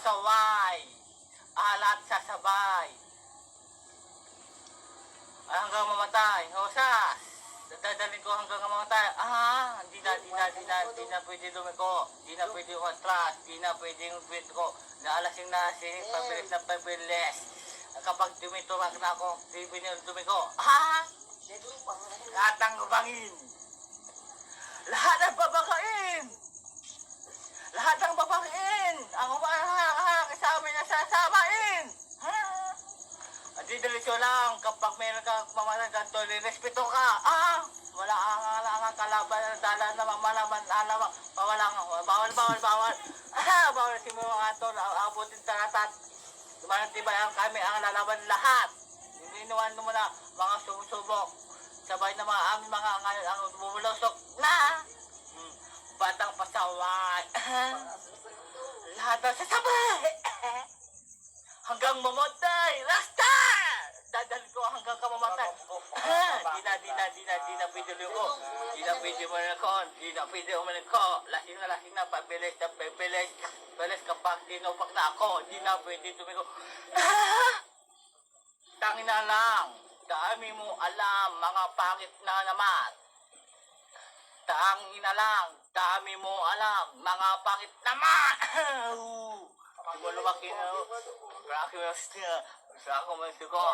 pasaway, alat sasabay, hanggang mamatay, hosas, dadalhin ko hanggang mamatay, di na pwede lumiko, di na pwede umatras, di na pwede umatras ko, naalasing pabilis na pabilis, kapag dumitumak na ako, di dumiko, lahat ng bangin, lahat ng babakain, lahat ng babakin, ang kasama na sasamain. Di diretso lang, kapag meron kang mamalang kanto, respeto ka. Wala ang kalaban na dala na mamalaman, bawal. Bawal si mga kanto, abutin taratat. Tumanatibay ang kami, ang lalaban lahat. Hindi inuwan mo na mga sumusubok. Sabay na aming mga ngayon ang bumulusok na. Batang pasaway. Lahat na sasabay. Hanggang mamatay. Rasta! Dadalhin ko hanggang kamamatay. Di na pwede ko. Di na pwede ko. Lasing na. Pabilis. Bilis kapag tinupak na ako. Di na pwede tumiko. Tangin na lang. Dami mo alam. Mga pangit na naman. Tangin na lang. Dami mo alam. Mga pangit naman. Diba lumaki na. Maraki mo siya. Sa ako masuko.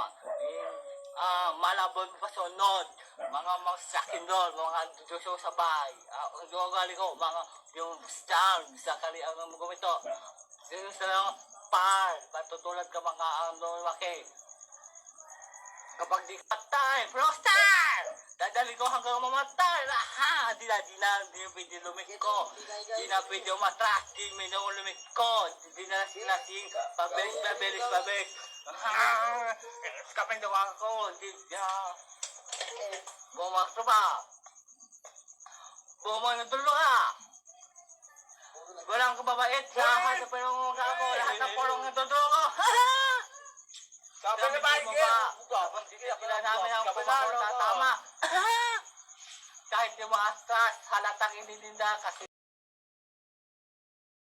Malabon pa sunod. Mga sakin doon. Mga duso sabay. Ang duwagali ko. Mga yung stand. Sa kali ang gumito. Yung sa lang par. Patutulad ka mga ang lumaki. Kapag di patay. Frostar! Dadali ko hanggang mamatay. Di na pwede lumiko. Di na pwede umatras. Di na lumiko. Di na lasing. Pabilis. Kapag dawa ko. Bumakso pa. Bumanatulo ka. Walang kababait. Lahat sa pinunga ako. Lahat ng pulong natutulo ko. Sabi na ba Kila namin ang pumalo, tatama. Kahit yung mga stras, halatang inininda kasi